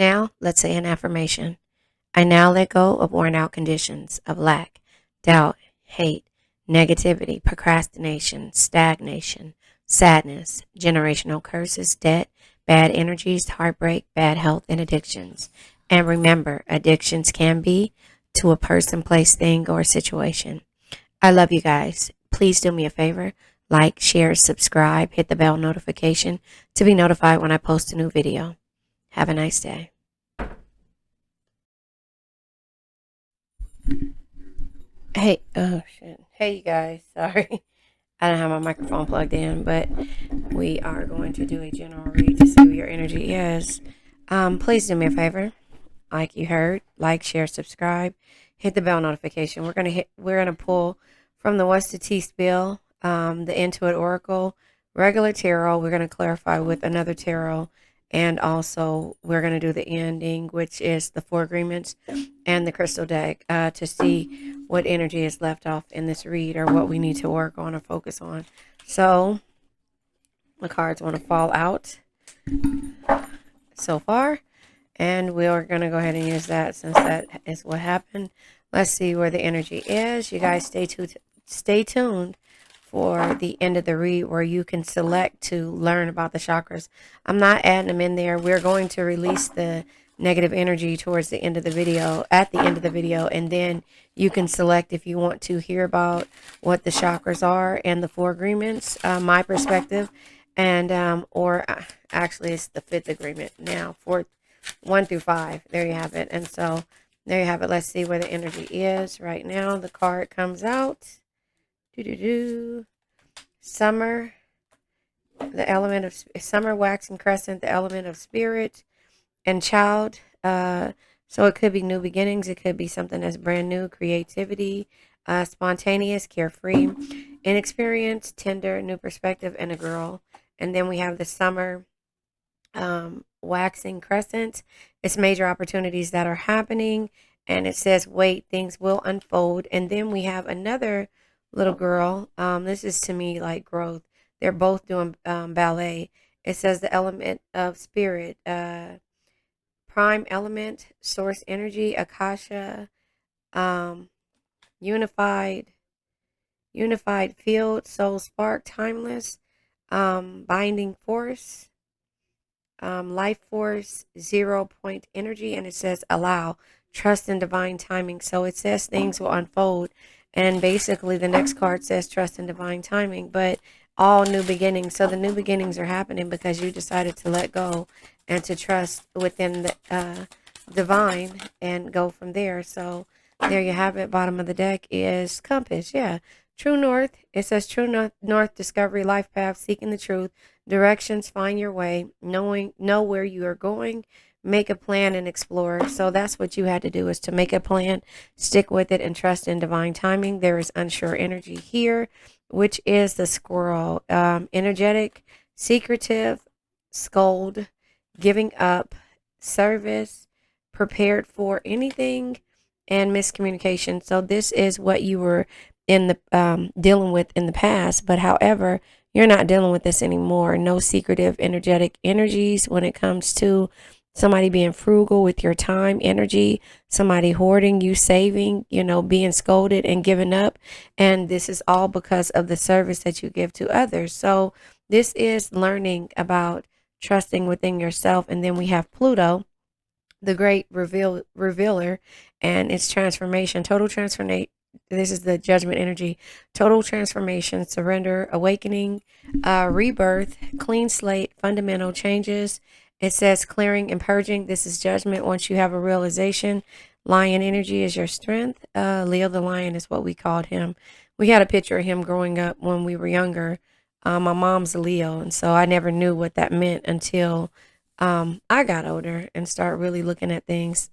Now, let's say an affirmation. I now let go of worn out conditions of lack, doubt, hate, negativity, procrastination, stagnation, sadness, generational curses, debt, bad energies, heartbreak, bad health, and addictions. And remember, addictions can be to a person, place, thing, or situation. I love you guys. Please do me a favor. Like, share, subscribe, hit the bell notification to be notified when I post a new video. Have a nice day. Hey, oh shit. Hey, you guys. Sorry. I don't have my microphone plugged in, but we are going to do a general read to see what your energy is. Please do me a favor. Like you heard, like, share, subscribe, hit the bell notification. We're gonna pull from the What's the Tea spill, the Intuit Oracle, regular tarot. We're gonna clarify with another tarot, and also we're gonna do the ending, which is the Four Agreements and the Crystal deck, to see what energy is left off in this read or what we need to work on or focus on. So the cards want to fall out so far, and we're going to go ahead and use that since that is what happened. Let's see where the energy is. You guys stay tuned for the end of the read where you can select to learn about the chakras. I'm not adding them in there. We're going to release the negative energy towards the end of the video, at the end of the video, and then you can select if you want to hear about what the chakras are and the Four Agreements, my perspective, and or actually it's the fifth agreement now, 1 through 5. There you have it. And so there you have it. Let's see where the energy is right now. The card comes out. Summer, the element of summer, waxing crescent, the element of spirit, and child. So it could be new beginnings. It could be something that's brand new, creativity, spontaneous, carefree, inexperienced, tender, new perspective, and a girl. And then we have the summer, waxing crescent. It's major opportunities that are happening. And it says, wait, things will unfold. And then we have another little girl. This is to me like growth. They're both doing ballet. It says the element of spirit, prime element, source energy, akasha, unified field, soul spark, timeless, binding force, life force, 0 point energy, and it says allow, trust in divine timing. So it says things will unfold, and basically the next card says trust in divine timing, but all new beginnings. So the new beginnings are happening because you decided to let go and to trust within the divine and go from there. So there you have it. Bottom of the deck is compass. Yeah. True north. It says true north, discovery, life path, seeking the truth, directions, find your way, know where you are going, make a plan and explore. So that's what you had to do, is to make a plan, stick with it, and trust in divine timing. There is unsure energy here, which is the squirrel. Energetic, secretive, scold, giving up, service, prepared for anything, and miscommunication. So this is what you were in the dealing with in the past, but however, you're not dealing with this anymore. No secretive energetic energies when it comes to somebody being frugal with your time, energy, somebody hoarding, you saving, being scolded and giving up. And this is all because of the service that you give to others. So this is learning about trusting within yourself. And then we have Pluto, the great revealer, and its transformation, total transformation. This is the judgment energy, total transformation, surrender, awakening, rebirth, clean slate, fundamental changes. It says clearing and purging. This is judgment once you have a realization. Lion energy is your strength. Leo the lion is what we called him. We had a picture of him growing up when we were younger. My mom's a Leo, and so I never knew what that meant until I got older and started really looking at things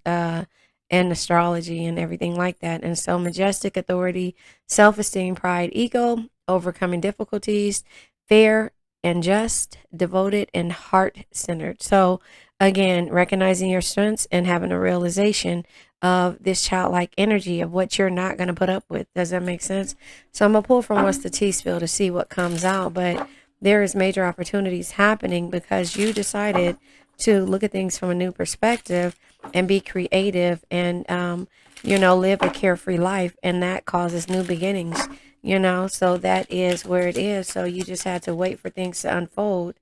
and astrology and everything like that. And so majestic, authority, self-esteem, pride, ego, overcoming difficulties, fair and just, devoted, and heart-centered. So again, recognizing your strengths and having a realization of this childlike energy of what you're not going to put up with. Does that make sense? So I'm going to pull from What's the Tea Spill to see what comes out, but there is major opportunities happening because you decided to look at things from a new perspective and be creative and, live a carefree life. And that causes new beginnings, so that is where it is. So you just had to wait for things to unfold.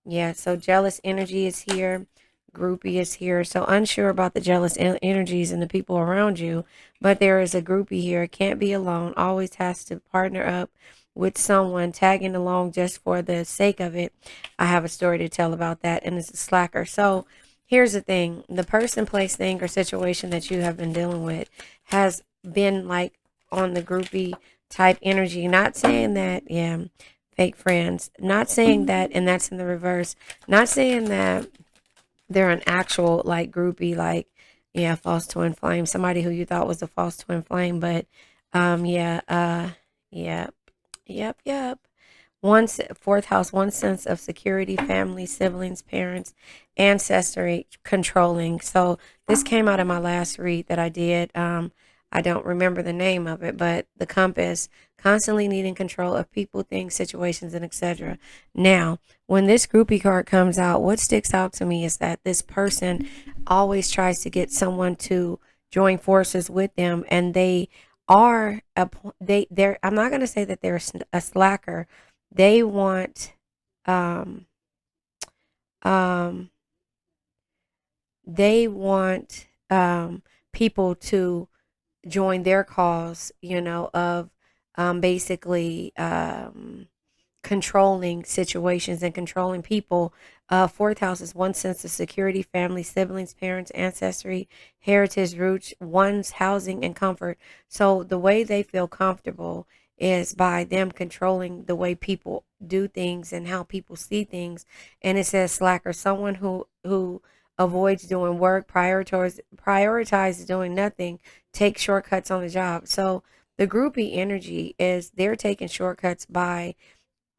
Yeah, so jealous energy is here. Groupie is here. So unsure about the jealous energies and the people around you, but there is a groupie here. Can't be alone. Always has to partner up with someone, tagging along just for the sake of it. I have a story to tell about that, and it's a slacker. So here's the thing: the person, place, thing, or situation that you have been dealing with has been like on the groupie type energy. Not saying that, yeah, fake friends. Not saying that, and that's in the reverse. Not saying that they're an actual like groupie, like, yeah, false twin flame, somebody who you thought was a false twin flame, but yeah, yep, yep. Fourth house, one sense of security, family, siblings, parents, ancestry, controlling. So this came out of my last read that I did. I don't remember the name of it, but the compass, constantly needing control of people, things, situations, and etc. Now, when this groupie card comes out, what sticks out to me is that this person always tries to get someone to join forces with them, and they are they're, I'm not going to say that they're a slacker. They want um um they want people to join their cause, of basically controlling situations and controlling people. Fourth house is one sense of security, family, siblings, parents, ancestry, heritage, roots, one's housing and comfort. So the way they feel comfortable is by them controlling the way people do things and how people see things. And it says slacker, someone who avoids doing work, prioritize doing nothing, take shortcuts on the job. So the groupie energy is they're taking shortcuts by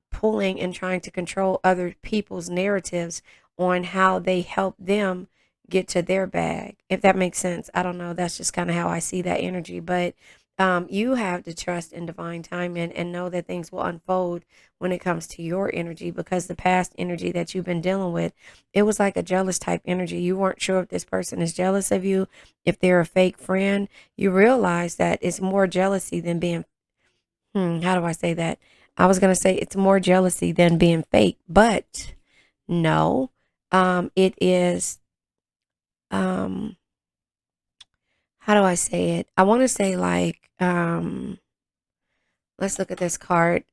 pulling and trying to control other people's narratives on how they help them get to their bag. If that makes sense. I don't know. That's just kind of how I see that energy. But you have to trust in divine timing and know that things will unfold when it comes to your energy, because the past energy that you've been dealing with, it was like a jealous type energy. You weren't sure if this person is jealous of you, if they're a fake friend. You realize that it's more jealousy than being, how do I say that? I was going to say it's more jealousy than being fake, but no, it is, um, how do I say it? I want to say like, let's look at this card.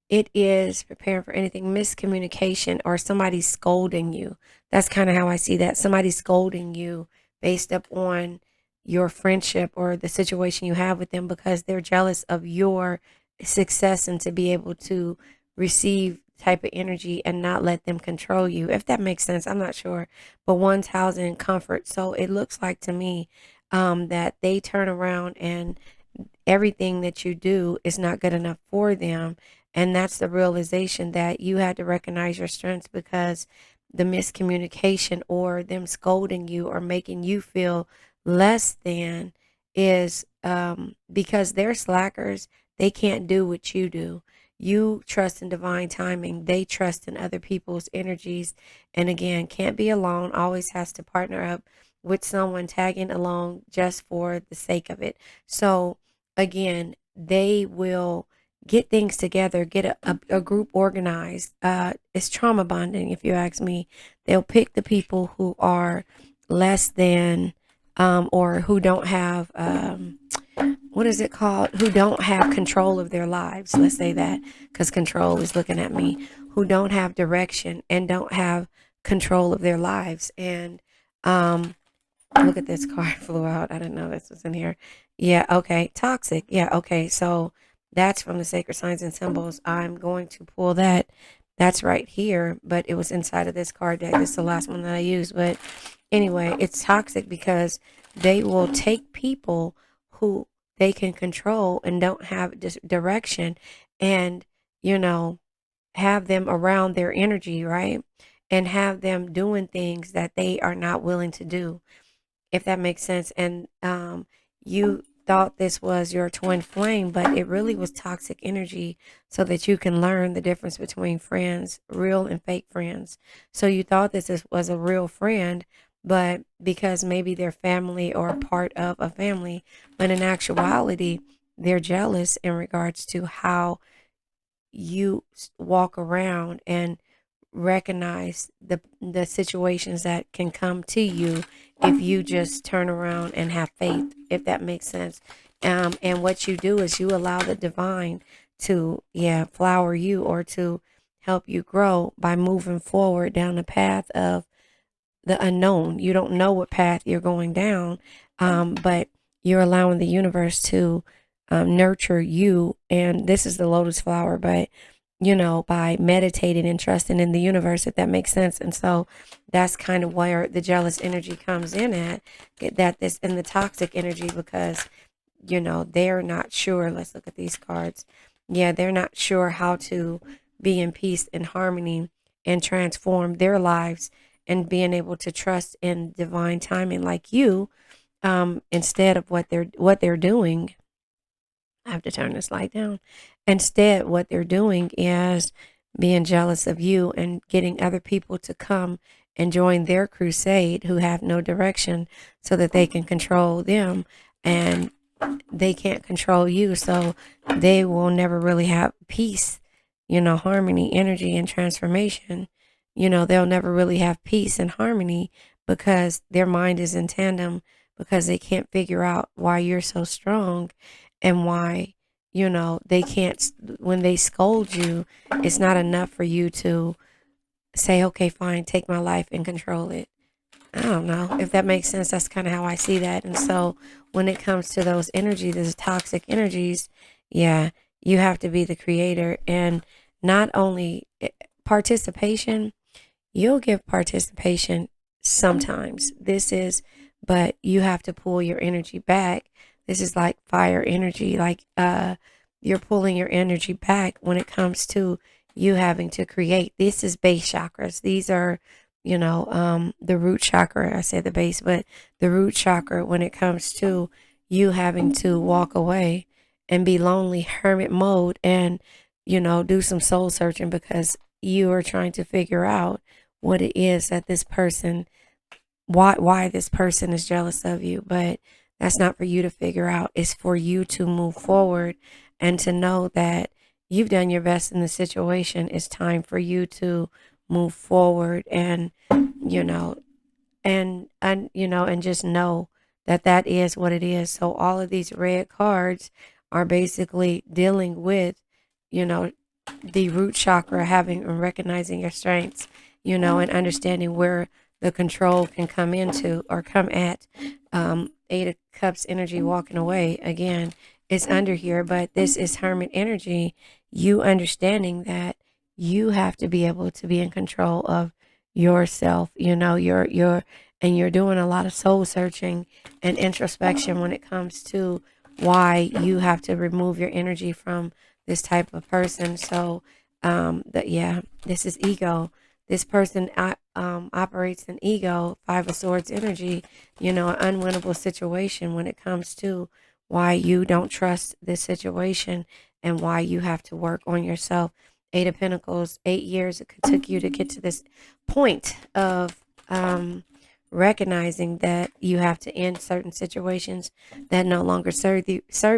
It is preparing for anything, miscommunication, or somebody scolding you. That's kind of how I see that. Somebody scolding you based up on your friendship or the situation you have with them, because they're jealous of your success and to be able to receive type of energy and not let them control you. If that makes sense, I'm not sure. But one's housing and comfort. So it looks like to me that they turn around and everything that you do is not good enough for them. And that's the realization that you had to recognize your strengths, because the miscommunication or them scolding you or making you feel less than is because they're slackers. They can't do what you do. You trust in divine timing. They trust in other people's energies. And again, can't be alone. Always has to partner up with someone, tagging along just for the sake of it. So again, they will get things together, get a group organized. It's trauma bonding, if you ask me. They'll pick the people who are less than, or who don't have, what is it called? Who don't have control of their lives. Let's say that, because control is looking at me. Who don't have direction and don't have control of their lives. And look at this card flew out. I didn't know this was in here. Yeah, okay. Toxic. Yeah, okay. So that's from the Sacred Signs and Symbols. I'm going to pull that. That's right here, but it was inside of this card deck. This is the last one that I used. But anyway, it's toxic because they will take people who they can control and don't have direction, and, you know, have them around their energy, right? And have them doing things that they are not willing to do, if that makes sense. And you thought this was your twin flame, but it really was toxic energy so that you can learn the difference between friends, real and fake friends. So you thought was a real friend, but because maybe they're family or a part of a family, but in actuality, they're jealous in regards to how you walk around and recognize the situations that can come to you if you just turn around and have faith, if that makes sense. And what you do is you allow the divine to, flower you or to help you grow by moving forward down the path of the unknown. You don't know what path you're going down, but you're allowing the universe to nurture you. And this is the lotus flower, but by meditating and trusting in the universe, if that makes sense. And so that's kind of where the jealous energy comes in at, that this in the toxic energy, because they're not sure. Let's look at these cards. Yeah, they're not sure how to be in peace and harmony and transform their lives and being able to trust in divine timing like you, instead of what they're doing. I have to turn this light down. Instead, what they're doing is being jealous of you and getting other people to come and join their crusade who have no direction so that they can control them, and they can't control you. So they will never really have peace, harmony, energy, and transformation. They'll never really have peace and harmony because their mind is in tandem, because they can't figure out why you're so strong and why, they can't, when they scold you, it's not enough for you to say, okay, fine, take my life and control it. I don't know if that makes sense. That's kind of how I see that. And so when it comes to those energies, those toxic energies, yeah, you have to be the creator. And not only participation, you'll give participation sometimes. But you have to pull your energy back. This is like fire energy, like you're pulling your energy back when it comes to you having to create. This is base chakras. These are, the root chakra. I said the base, but the root chakra, when it comes to you having to walk away and be lonely, hermit mode, and, do some soul searching because you are trying to figure out what it is that this person, why this person is jealous of you. But that's not for you to figure out. It's for you to move forward and to know that you've done your best in the situation. It's time for you to move forward and, you know, and just know that that is what it is. So all of these red cards are basically dealing with, you know, the root chakra, having and recognizing your strengths, and understanding where the control can come into or come at. Eight of Cups energy, walking away again, it's under here, but this is Hermit energy. You understanding that you have to be able to be in control of yourself. And you're doing a lot of soul searching and introspection when it comes to why you have to remove your energy from this type of person. So, this is ego. This person operates in ego, Five of Swords energy, an unwinnable situation when it comes to why you don't trust this situation and why you have to work on yourself. Eight of Pentacles, 8 years it took you to get to this point of recognizing that you have to end certain situations that no longer serve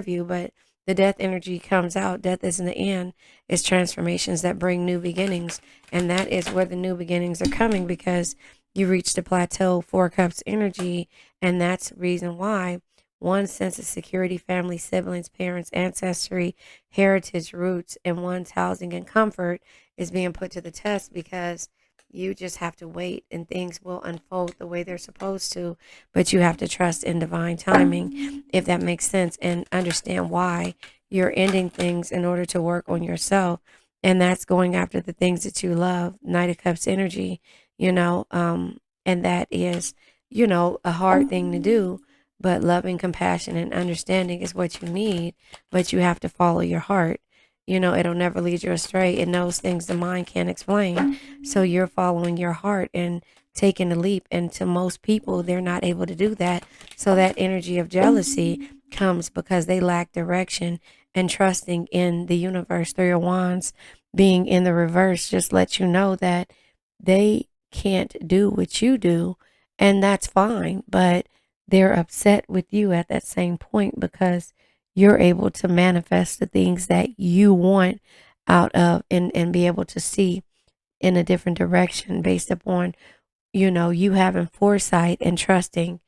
you. But the death energy comes out. Death isn't the end. It's transformations that bring new beginnings. And that is where the new beginnings are coming, because you reached the plateau, Four Cups energy. And that's the reason why one's sense of security, family, siblings, parents, ancestry, heritage, roots, and one's housing and comfort is being put to the test, because you just have to wait and things will unfold the way they're supposed to. But you have to trust in divine timing, if that makes sense, and understand why you're ending things in order to work on yourself. And that's going after the things that you love. Knight of Cups energy, and that is, a hard thing to do. But loving, compassion, and understanding is what you need. But you have to follow your heart. it'll never lead you astray. It knows things the mind can't explain. So you're following your heart and taking a leap. And to most people, they're not able to do that. So that energy of jealousy comes because they lack direction and trusting in the universe. Three of Wands being in the reverse just lets you know that they can't do what you do, and that's fine. But they're upset with you at that same point because you're able to manifest the things that you want out of and be able to see in a different direction based upon, you having foresight and trusting,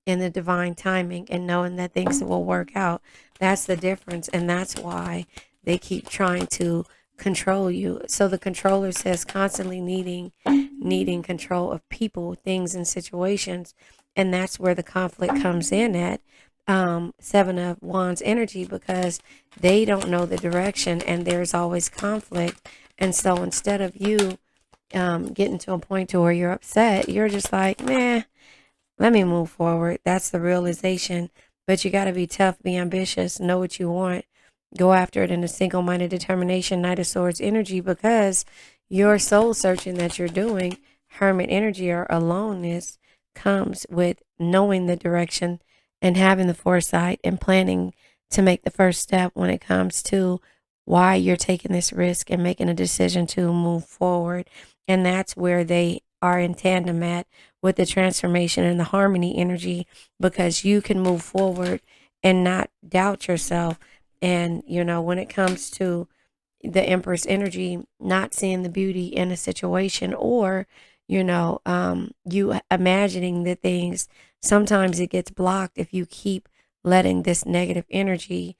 in the divine timing and knowing that things will work out. That's the difference. And that's why they keep trying to control you. So the controller says constantly needing control of people, things, and situations. And that's where the conflict comes in at. Seven of Wands energy, because they don't know the direction and there's always conflict. And so instead of you getting to a point to where you're upset, you're just like, nah, let me move forward. That's the realization. But you got to be tough, be ambitious, know what you want, go after it in a single-minded determination, Knight of Swords energy, because your soul searching that you're doing, hermit energy or aloneness, comes with knowing the direction and having the foresight and planning to make the first step when it comes to why you're taking this risk and making a decision to move forward. And that's where they are in tandem at with the transformation and the harmony energy, because you can move forward and not doubt yourself. And, when it comes to the Empress energy, not seeing the beauty in a situation, or, you imagining the things, sometimes it gets blocked if you keep letting this negative energy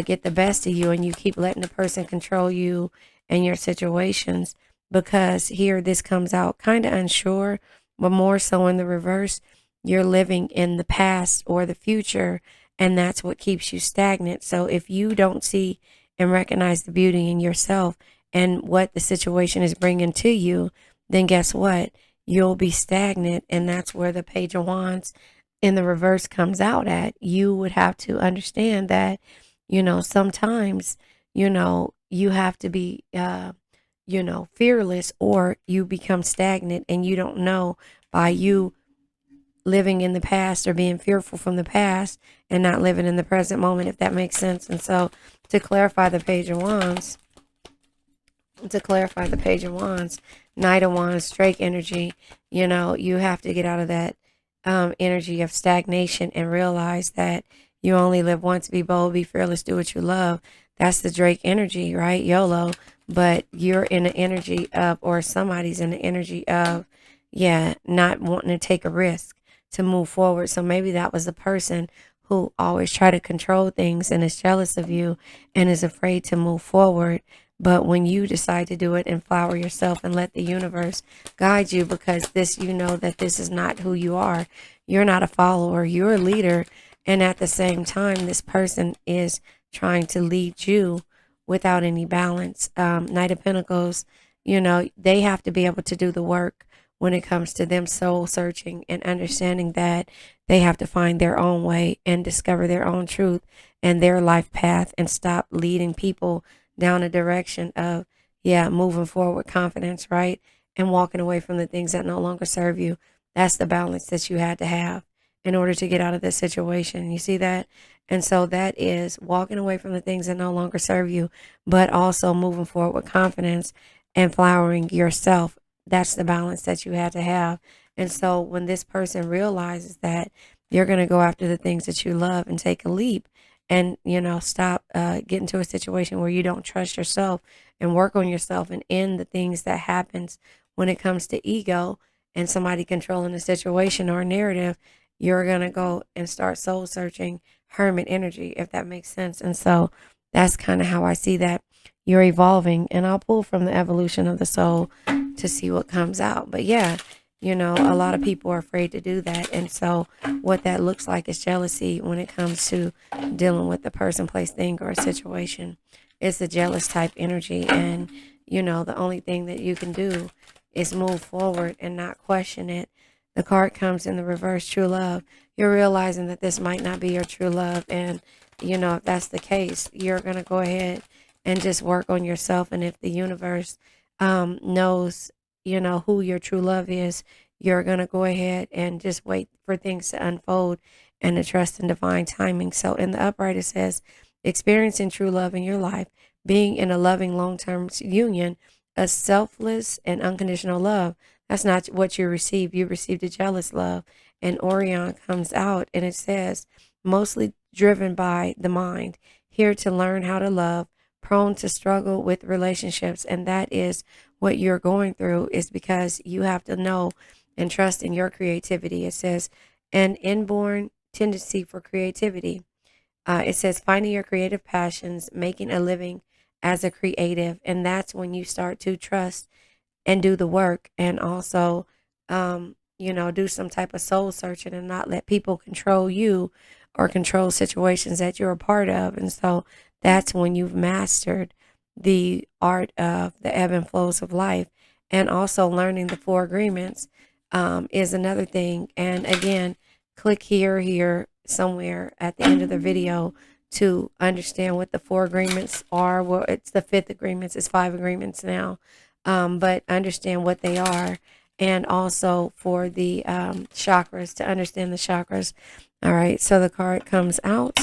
get the best of you and you keep letting the person control you and your situations. Because here this comes out kind of unsure, but more so in the reverse, you're living in the past or the future, and that's what keeps you stagnant. So if you don't see and recognize the beauty in yourself and what the situation is bringing to you, then guess what? You'll be stagnant, and that's where the Page of Wands in the reverse comes out at. You would have to understand that, sometimes, you have to be, fearless, or you become stagnant and you don't know by you living in the past or being fearful from the past and not living in the present moment, if that makes sense. And so to clarify the Page of Wands, Knight of Wands, Drake energy, you have to get out of that energy of stagnation and realize that you only live once. Be bold, be fearless, do what you love. That's the Drake energy, right? YOLO. But you're in the energy of, or somebody's in the energy of, not wanting to take a risk to move forward. So maybe that was the person who always try to control things and is jealous of you and is afraid to move forward. But when you decide to do it and flower yourself and let the universe guide you, because this, that this is not who you are. You're not a follower, you're a leader. And at the same time, this person is trying to lead you without any balance. Knight of Pentacles, they have to be able to do the work when it comes to them soul searching and understanding that they have to find their own way and discover their own truth and their life path, and stop leading people down a direction of, moving forward with confidence, right? And walking away from the things that no longer serve you. That's the balance that you had to have in order to get out of this situation. You see that? And so that is walking away from the things that no longer serve you, but also moving forward with confidence and flowering yourself. That's the balance that you had to have. And so when this person realizes that you're going to go after the things that you love and take a leap and, stop getting to a situation where you don't trust yourself and work on yourself and end the things that happens when it comes to ego and somebody controlling a situation or a narrative, you're going to go and start soul searching, hermit energy, if that makes sense. And so that's kind of how I see that you're evolving. And I'll pull from the evolution of the soul to see what comes out. But a lot of people are afraid to do that. And so what that looks like is jealousy when it comes to dealing with the person, place, thing, or a situation. It's a jealous type energy. And, the only thing that you can do is move forward and not question it. The card comes in the reverse, true love. You're realizing that this might not be your true love. And, if that's the case, you're going to go ahead and just work on yourself. And if the universe knows, who your true love is, you're going to go ahead and just wait for things to unfold and to trust in divine timing. So in the upright, it says, experiencing true love in your life, being in a loving long-term union, a selfless and unconditional love. That's not what you received. You received a jealous love. And Orion comes out and it says, mostly driven by the mind, here to learn how to love, prone to struggle with relationships. And that is what you're going through, is because you have to know and trust in your creativity. It says, an inborn tendency for creativity. It says, finding your creative passions, making a living as a creative. And that's when you start to trust and do the work, and also, do some type of soul searching and not let people control you or control situations that you're a part of. And so that's when you've mastered the art of the ebb and flows of life. And also learning the four agreements is another thing. And again, click here, somewhere at the end of the video to understand what the four agreements are. Well, it's the fifth agreements. It's 5 agreements now. But understand what they are, and also for the chakras, to understand the chakras. All right, so the card comes out.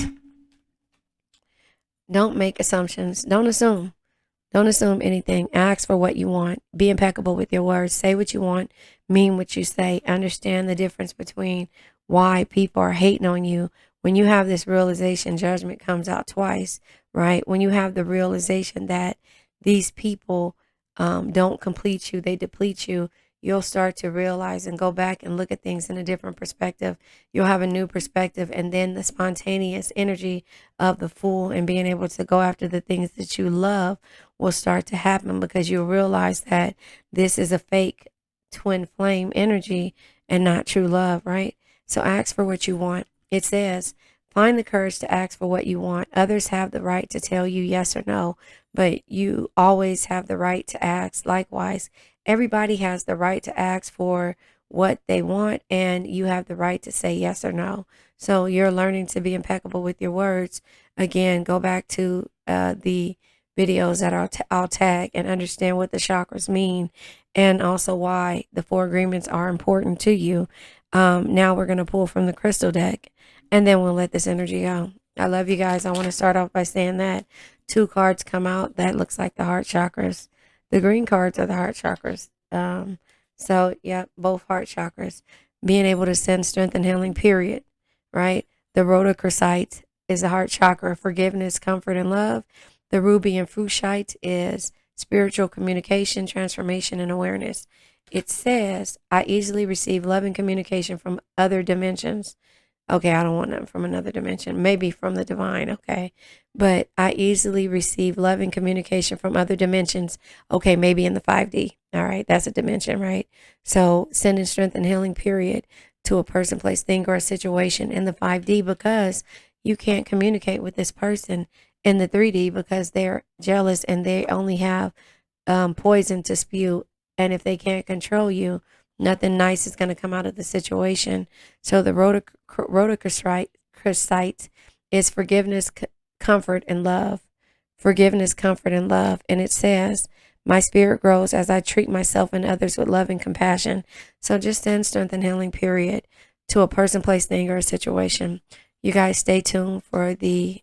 Don't make assumptions. Don't assume. Don't assume anything. Ask for what you want. Be impeccable with your words. Say what you want. Mean what you say. Understand the difference between why people are hating on you. When you have this realization, judgment comes out twice, right? When you have the realization that these people don't complete you, they deplete you, you'll start to realize and go back and look at things in a different perspective. You'll have a new perspective, and then the spontaneous energy of the Fool and being able to go after the things that you love will start to happen, because you'll realize that this is a fake twin flame energy and not true love, right? So ask for what you want. It says, find the courage to ask for what you want. Others have the right to tell you yes or no, but you always have the right to ask. Likewise, everybody has the right to ask for what they want, and you have the right to say yes or no. So you're learning to be impeccable with your words. Again, go back to the videos that I'll tag, and understand what the chakras mean, and also why the 4 agreements are important to you. Now we're going to pull from the crystal deck, and then we'll let this energy go. I love you guys. I want to start off by saying that 2 cards come out. That looks like the heart chakras. The green cards are the heart chakras. So yeah, both heart chakras. Being able to send strength and healing, period. Right? The rhodochrosite is the heart chakra, forgiveness, comfort, and love. The ruby and fuchsite is spiritual communication, transformation, and awareness. It says, I easily receive love and communication from other dimensions. Okay, I don't want nothing from another dimension. Maybe from the divine, okay? But I easily receive love and communication from other dimensions. Okay, maybe in the 5D. All right, that's a dimension, right? So sending strength and healing, period, to a person, place, thing, or a situation in the 5D, because you can't communicate with this person in the 3D because they're jealous and they only have poison to spew. And if they can't control you, nothing nice is going to come out of the situation. So the rhodochrosite is forgiveness, comfort, and love. Forgiveness, comfort, and love. And it says, my spirit grows as I treat myself and others with love and compassion. So just send strength and healing, period, to a person, place, thing, or a situation. You guys stay tuned for the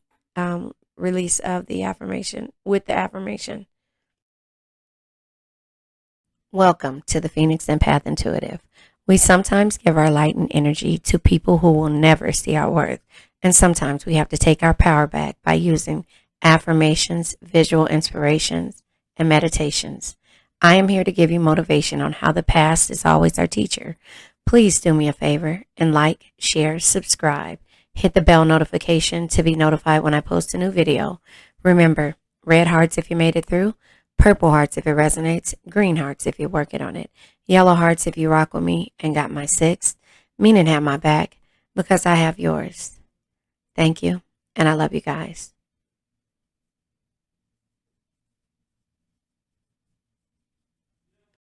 release of the affirmation, with the affirmation. Welcome to the Phoenix Empath Intuitive. We sometimes give our light and energy to people who will never see our worth, and sometimes we have to take our power back by using affirmations, visual inspirations, and meditations. I am here to give you motivation on how the past is always our teacher. Please do me a favor and like, share, subscribe. Hit the bell notification to be notified when I post a new video. Remember, red hearts if you made it through, purple hearts if it resonates, green hearts if you're working on it, yellow hearts if you rock with me and got my 6th, meaning have my back, because I have yours. Thank you, and I love you guys.